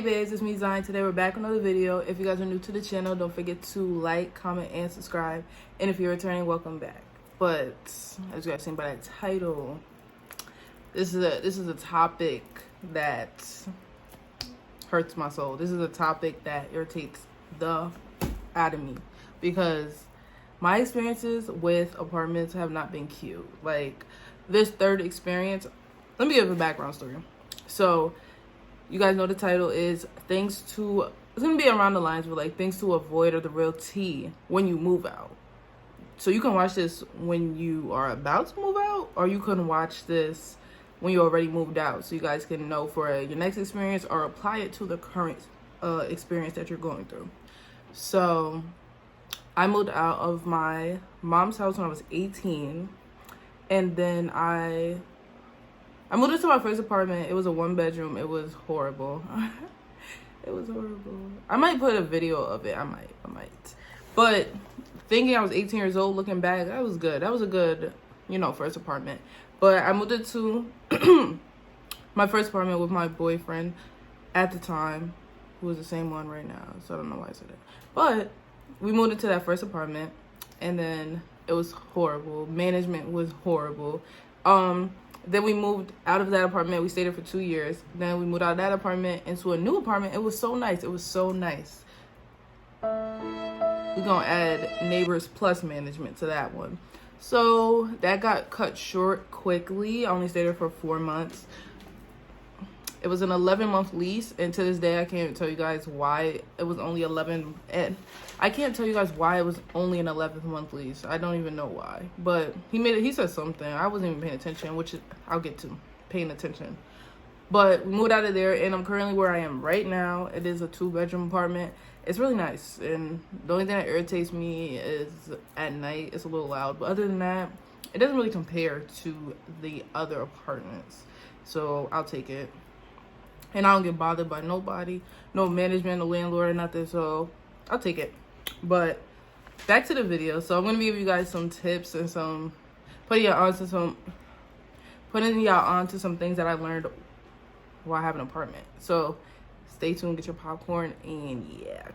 babes, it's me Zion. Today we're back with another video. If you guys are new to the channel, don't forget to like, comment, and subscribe. And if you're returning, welcome back. But as you guys seen by that title, this is a topic that hurts my soul. This is a topic that irritates the out of me because my experiences with apartments have not been cute. Like this third experience, let me give a background story. So you guys know the title is it's gonna be around the lines with like things to avoid or the real tea when you move out. So you can watch this when you are about to move out, or you can watch this when you already moved out, so you guys can know for your next experience or apply it to the current experience that you're going through. So I moved out of my mom's house when I was 18, and then I moved into my first apartment. It was a 1-bedroom. It was horrible. It was horrible. I might put a video of it. I might. But thinking I was 18 years old, looking back, that was good. That was a good, first apartment. But I moved into my first apartment with my boyfriend at the time, who was the same one right now. So I don't know why I said it. But we moved into that first apartment, and then it was horrible. Management was horrible. Then we moved out of that apartment. We stayed there for 2 years. Then we moved out of that apartment into a new apartment. It was so nice. It was so nice. We're going to add neighbors plus management to that one. So that got cut short quickly. I only stayed there for 4 months. It was an 11-month lease, and to this day, I can't even tell you guys why it was only 11. And I can't tell you guys why it was only an 11th-month lease. I don't even know why. But he said something. I wasn't even paying attention, which I'll get to paying attention. But we moved out of there, and I'm currently where I am right now. It is a 2-bedroom apartment. It's really nice, and the only thing that irritates me is at night it's a little loud. But other than that, it doesn't really compare to the other apartments. So I'll take it. And I don't get bothered by nobody, no management, no landlord, or nothing. So I'll take it. But back to the video. So I'm gonna give you guys some tips and putting y'all onto some things that I learned while I have an apartment. So stay tuned, get your popcorn, and yeah,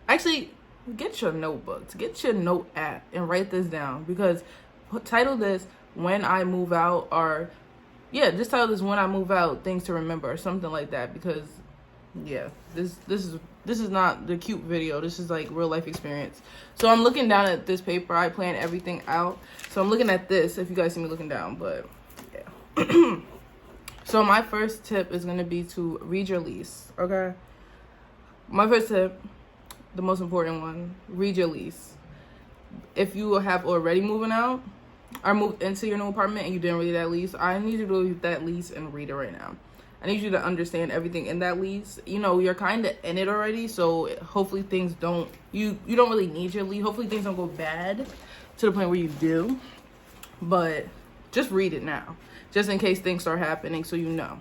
actually get your notebooks, get your note app, and write this down, because title this "When I Move Out," or just title this "When I Move Out, Things to Remember," or something like that, because this is not the cute video. This is like real life experience. So I'm looking down at this paper. I plan everything out. So I'm looking at this, if you guys see me looking down, but yeah. So my first tip is going to be to read your lease, okay? My first tip, the most important one, read your lease. If you have already moving out or moved into your new apartment and you didn't read that lease, I need you to read that lease and read it right now. I need you to understand everything in that lease. You're kind of in it already, so hopefully things you don't really need your lease. Hopefully things don't go bad to the point where you do, but just read it now, just in case things start happening, so you know.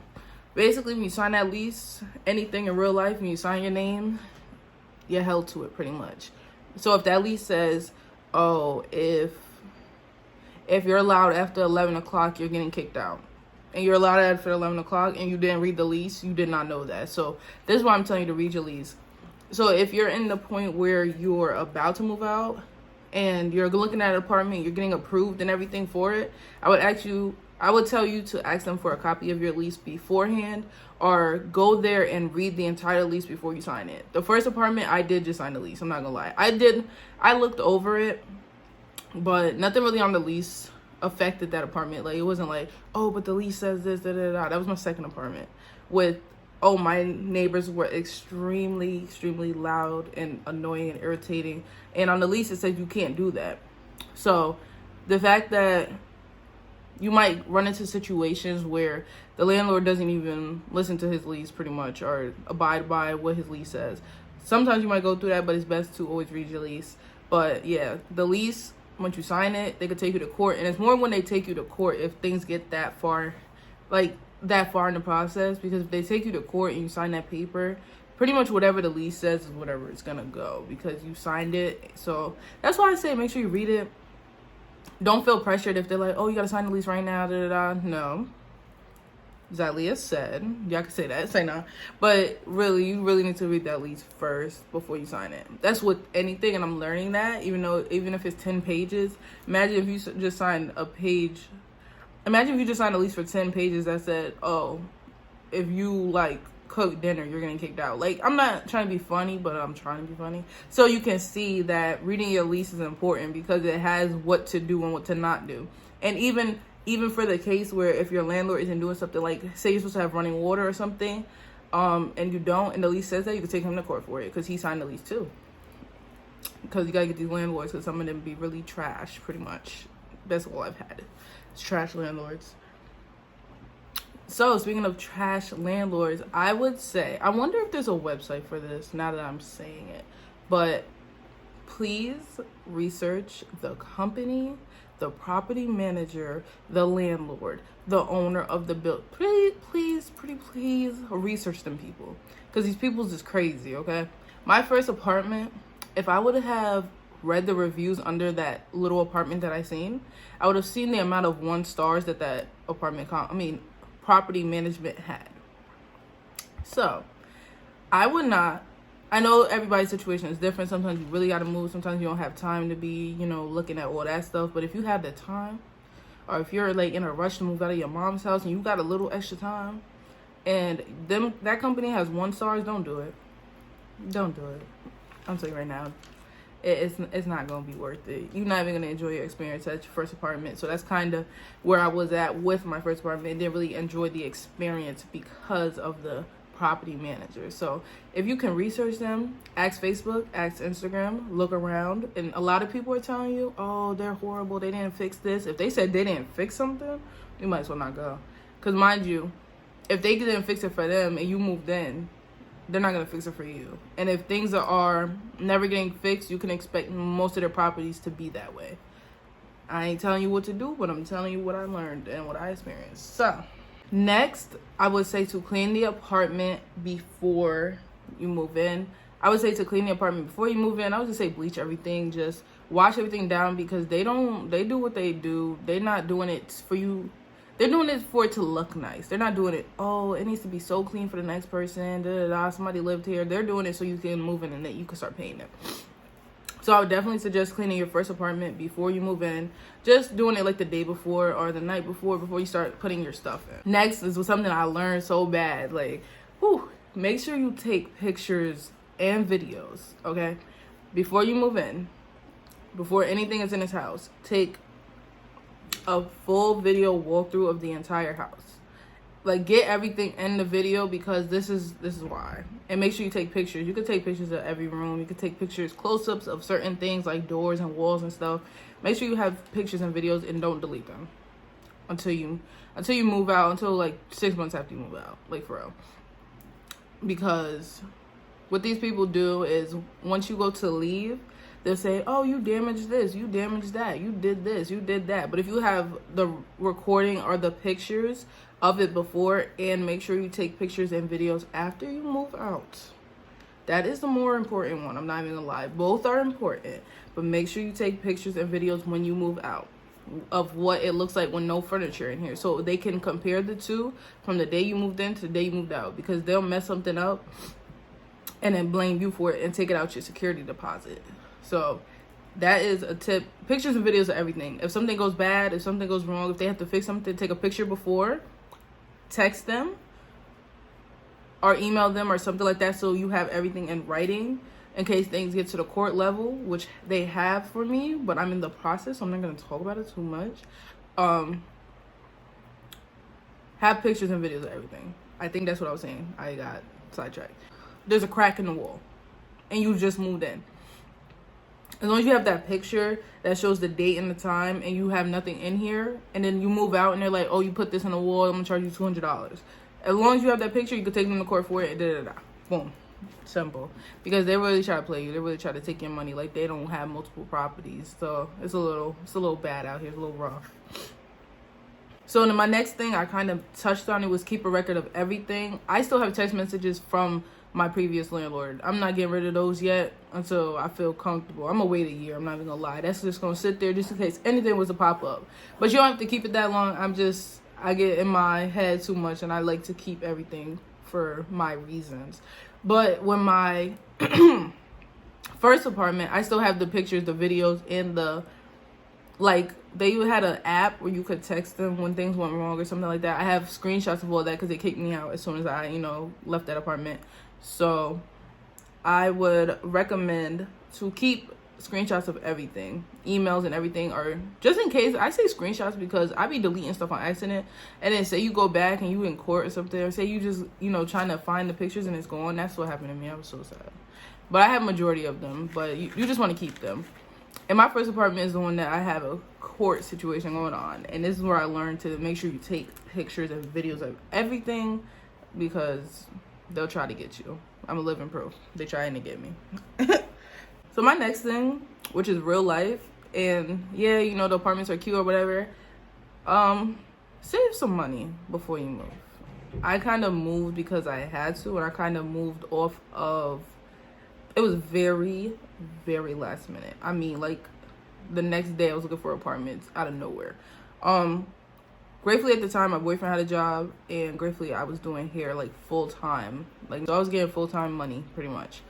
Basically, when you sign that lease, anything in real life, when you sign your name, you're held to it pretty much. So if that lease says, oh, if you're allowed after 11 o'clock, you're getting kicked out. And you're allowed after 11 o'clock and you didn't read the lease, you did not know that. So this is why I'm telling you to read your lease. So if you're in the point where you're about to move out and you're looking at an apartment, you're getting approved and everything for it, I would tell you to ask them for a copy of your lease beforehand, or go there and read the entire lease before you sign it. The first apartment, I did just sign the lease. I'm not gonna lie. I looked over it, but nothing really on the lease affected that apartment. Like, it wasn't like, oh, but the lease says this, da da da. That was my second apartment my neighbors were extremely loud and annoying and irritating, and on the lease it said you can't do that. So the fact that you might run into situations where the landlord doesn't even listen to his lease pretty much, or abide by what his lease says, sometimes you might go through that, but it's best to always read your lease. But yeah, the lease, once you sign it, they could take you to court, and it's more when they take you to court if things get that far in the process, because if they take you to court and you sign that paper, pretty much whatever the lease says is whatever it's gonna go, because you signed it. So that's why I say make sure you read it. Don't feel pressured if they're like, oh, you gotta sign the lease right now, da da da. No, Zalia said. Y'all can say that, say no. But really, you really need to read that lease first before you sign it. That's with anything, and I'm learning that, even if it's 10 pages. Imagine if you just signed a page. Imagine if you just signed a lease for 10 pages that said, oh, if you, like, cook dinner, you're getting kicked out. Like, I'm not trying to be funny, but I'm trying to be funny. So you can see that reading your lease is important because it has what to do and what to not do. And even for the case where if your landlord isn't doing something, like say you're supposed to have running water or something, and you don't, and the lease says that, you can take him to court for it because he signed the lease too. Because you gotta get these landlords, because some of them be really trash, pretty much. That's all I've had. It's trash landlords. So speaking of trash landlords, I would say, I wonder if there's a website for this now that I'm saying it, but please research the company, the property manager, the landlord, the owner of the building. Please research them people, because these people's is crazy. Okay, my first apartment, if I would have read the reviews under that little apartment that I seen, I would have seen the amount of 1 stars that property management had. So I would not, I know everybody's situation is different. Sometimes you really got to move. Sometimes you don't have time to be, looking at all that stuff. But if you have the time, or if you're like in a rush to move out of your mom's house and you got a little extra time, and that company has 1 stars, don't do it. Don't do it. I'm saying right now, it's not gonna be worth it. You're not even gonna enjoy your experience at your first apartment. So that's kind of where I was at with my first apartment. Didn't really enjoy the experience because of the property manager. So if you can research them, ask Facebook, ask Instagram, look around, and a lot of people are telling you, oh, they're horrible, they didn't fix this. If they said they didn't fix something, you might as well not go. Because mind you, if they didn't fix it for them and you moved in, they're not going to fix it for you. And if things are never getting fixed, you can expect most of their properties to be that way. I ain't telling you what to do, but I'm telling you what I learned and what I experienced. So next, I would say to clean the apartment before you move in. I would say to clean the apartment before you move in. I would just say bleach everything, just wash everything down, because they do what they do. They're not doing it for you. They're doing it for it to look nice. They're not doing it, oh, it needs to be so clean for the next person, somebody lived here. They're doing it so you can move in and then you can start paying them. So I would definitely suggest cleaning your first apartment before you move in. Just doing it like the day before or the night before you start putting your stuff in. Next is something I learned so bad. Like, make sure you take pictures and videos, okay? Before you move in, before anything is in this house, take a full video walkthrough of the entire house. Like, get everything in the video, because this is why. And make sure you take pictures. You can take pictures of every room. You can take pictures, close-ups of certain things like doors and walls and stuff. Make sure you have pictures and videos, and don't delete them until you move out, until like 6 months after you move out, like for real. Because what these people do is, once you go to leave, they'll say, oh, you damaged this, you damaged that, you did this, you did that. But if you have the recording or the pictures of it before, and make sure you take pictures and videos after you move out. That is the more important one. I'm not even gonna lie. Both are important. But make sure you take pictures and videos when you move out of what it looks like with no furniture in here. So they can compare the two from the day you moved in to the day you moved out. Because they'll mess something up and then blame you for it and take it out your security deposit. So that is a tip. Pictures and videos of everything. If something goes bad, if something goes wrong, if they have to fix something, take a picture before, text them, or email them or something like that, so you have everything in writing in case things get to the court level, which they have for me, but I'm in the process, so I'm not going to talk about it too much. Have pictures and videos of everything. I think that's what I was saying. I got sidetracked. There's a crack in the wall and you just moved in. As long as you have that picture that shows the date and the time, and you have nothing in here, and then you move out and they're like, oh, you put this on the wall, I'm gonna charge you $200. As long as you have that picture, you can take them to court for it, boom. Simple. Because they really try to play you. They really try to take your money. Like, they don't have multiple properties. So it's a little bad out here. It's a little rough. So then my next thing I kind of touched on, it was keep a record of everything. I still have text messages from my previous landlord. I'm not getting rid of those yet until I feel comfortable. I'm gonna wait a year. I'm not even gonna lie. That's just gonna sit there just in case anything was to pop up. But you don't have to keep it that long. I get in my head too much, and I like to keep everything for my reasons. But when my first apartment, I still have the pictures, the videos, and the, like, they had an app where you could text them when things went wrong or something like that. I have screenshots of all that because they kicked me out as soon as I, left that apartment. So I would recommend to keep screenshots of everything, emails and everything, or just in case. I say screenshots because I be deleting stuff on accident, and then say you go back and you in court or something, or say you just trying to find the pictures and it's gone. That's what happened to me. I was so sad. But I have majority of them, but you just want to keep them. And my first apartment is the one that I have a court situation going on, and this is where I learned to make sure you take pictures and videos of everything, because they'll try to get you. I'm a living proof. They trying to get me. So my next thing, which is real life, and yeah, the apartments are cute or whatever, save some money before you move. I kind of moved because I had to, and I kind of moved off of, it was very, very last minute. I mean, like, the next day I was looking for apartments out of nowhere. Gratefully at the time, my boyfriend had a job, and gratefully I was doing hair like full time. Like, so I was getting full time money pretty much.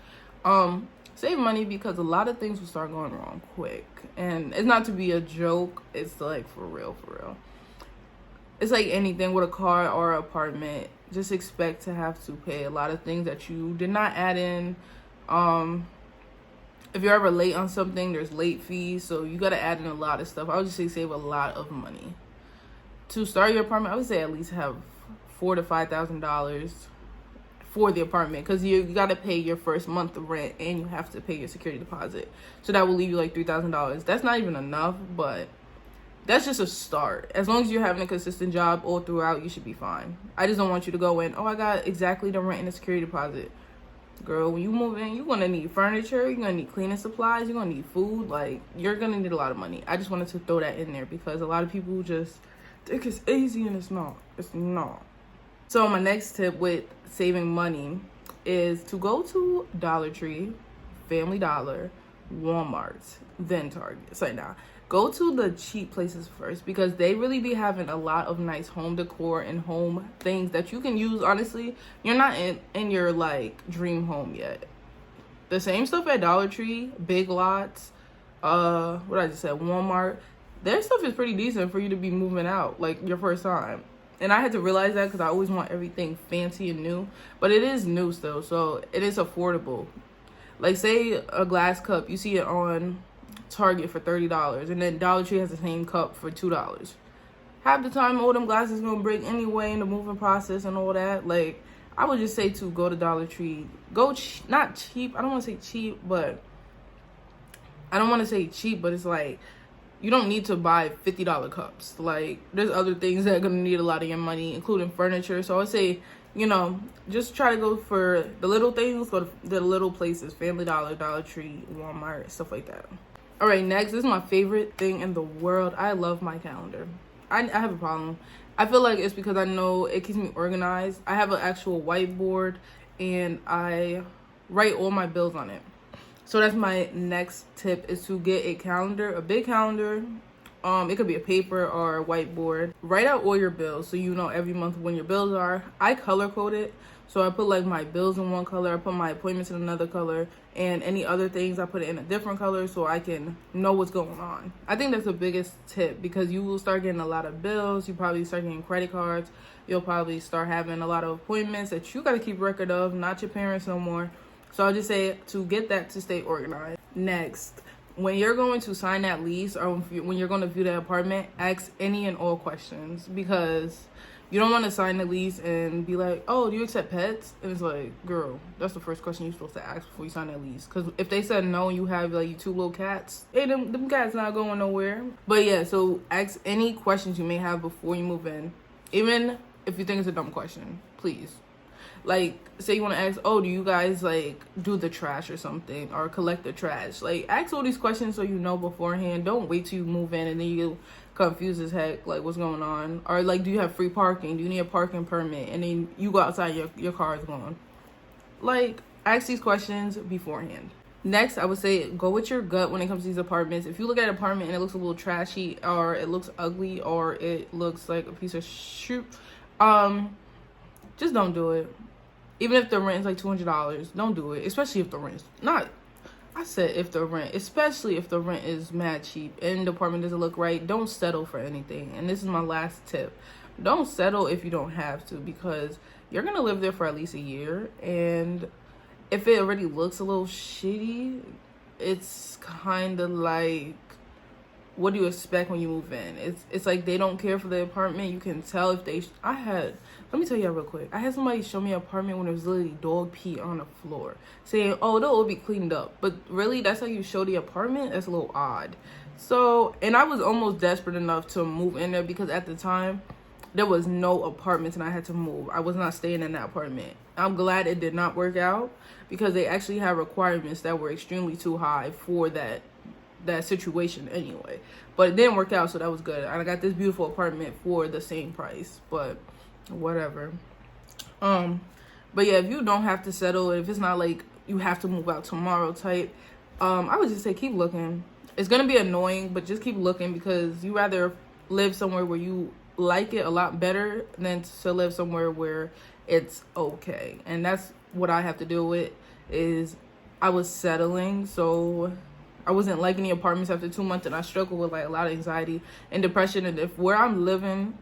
Save money because a lot of things will start going wrong quick. And it's not to be a joke, it's like for real, for real. It's like anything with a car or an apartment. Just expect to have to pay a lot of things that you did not add in. If you're ever late on something, there's late fees, so you gotta add in a lot of stuff. I would just say save a lot of money. To start your apartment, I would say at least have $4,000 to $5,000 for the apartment, because you gotta pay your first month of rent and you have to pay your security deposit. So that will leave you like $3,000. That's not even enough, but that's just a start. As long as you're having a consistent job all throughout, you should be fine. I just don't want you to go in, oh, I got exactly the rent and the security deposit. Girl, when you move in, you're gonna need furniture, you're gonna need cleaning supplies, you're gonna need food. Like, you're gonna need a lot of money. I just wanted to throw that in there because a lot of people just think it's easy, and it's not. It's not. So my next tip with saving money is to go to Dollar Tree, Family Dollar, Walmart, then Target. So now, go to the cheap places first, because they really be having a lot of nice home decor and home things that you can use. Honestly, you're not in your like dream home yet. The same stuff at Dollar Tree, Big Lots, what I just said, Walmart, their stuff is pretty decent for you to be moving out like your first time. And I had to realize that because I always want everything fancy and new, but it is new still, so it is affordable. Like, say a glass cup, you see it on Target for $30, and then Dollar Tree has the same cup for $2. Half the time, all them glasses gonna break anyway in the moving process and all that. Like, I would just say to go to Dollar Tree. Go not cheap. I don't want to say cheap, but it's like, you don't need to buy $50 cups. Like, there's other things that are gonna need a lot of your money, including furniture. So I would say, just try to go for the little things, go to the little places, Family Dollar, Dollar Tree, Walmart, stuff like that. All right, next, this is my favorite thing in the world. I love my calendar. I have a problem. I feel like it's because I know it keeps me organized. I have an actual whiteboard, and I write all my bills on it. So that's my next tip, is to get a calendar, a big calendar. It could be a paper or a whiteboard. Write out all your bills so you know every month when your bills are. I color code it. So I put like my bills in one color, I put my appointments in another color, and any other things I put it in a different color so I can know what's going on. I think that's the biggest tip, because you will start getting a lot of bills. You probably start getting credit cards. You'll probably start having a lot of appointments that you got to keep record of, not your parents no more. So I'll just say to get that, to stay organized. Next, when you're going to sign that lease, or when you're going to view that apartment, ask any and all questions, because you don't want to sign the lease and be like, oh, do you accept pets? And it's like, girl, that's the first question you're supposed to ask before you sign that lease. Because if they said no and you have like 2 little cats, hey, them cats not going nowhere. But yeah, so ask any questions you may have before you move in. Even if you think it's a dumb question, please. Like, say you want to ask, oh, do you guys like do the trash or something, or collect the trash? Like, ask all these questions so you know beforehand. Don't wait till you move in and then you confused as heck, like, what's going on? Or like, do you have free parking? Do you need a parking permit? And then you go outside, your car is gone. Like, ask these questions beforehand. Next, I would say go with your gut when it comes to these apartments. If you look at an apartment and it looks a little trashy, or it looks ugly, or it looks like a piece of shit, just don't do it. Even if the rent is like $200, don't do it. Especially if the rent's not. I said if the rent, especially if the rent is mad cheap and the apartment doesn't look right, don't settle for anything. And this is my last tip. Don't settle if you don't have to, because you're gonna live there for at least a year, and if it already looks a little shitty, it's kind of like, what do you expect when you move in? It's like they don't care for the apartment. You can tell if they. Let me tell you real quick. I had somebody show me an apartment when there was literally dog pee on the floor, saying, "Oh, it'll be cleaned up." But really, that's how you show the apartment? That's a little odd. So, and I was almost desperate enough to move in there because at the time there was no apartments and I had to move. I was not staying in that apartment. I'm glad it did not work out because they actually had requirements that were extremely too high for that situation anyway. But it didn't work out, so that was good. I got this beautiful apartment for the same price, but whatever. But yeah, if you don't have to settle, if it's not like you have to move out tomorrow type, I would just say keep looking. It's gonna be annoying, but just keep looking, because you rather live somewhere where you like it a lot better than to live somewhere where it's okay. And that's what I have to deal with. Is I was settling, so I wasn't liking the apartments after 2 months, and I struggled with like a lot of anxiety and depression. And if where I'm living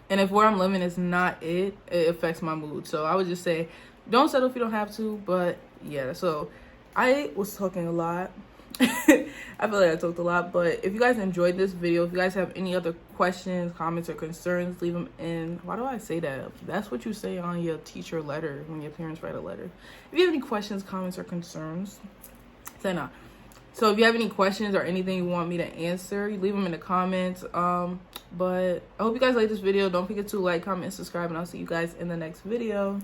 is not it affects my mood. So I would just say don't settle if you don't have to. But yeah, so I was talking a lot. I feel like I talked a lot, but if you guys enjoyed this video, if you guys have any other questions, comments, or concerns, leave them in. Why do I say that? That's what you say on your teacher letter when your parents write a letter. If you have any questions, comments, or concerns, say no. So if you have any questions or anything you want me to answer, you leave them in the comments. But I hope you guys like this video. Don't forget to like, comment, and subscribe, and I'll see you guys in the next video.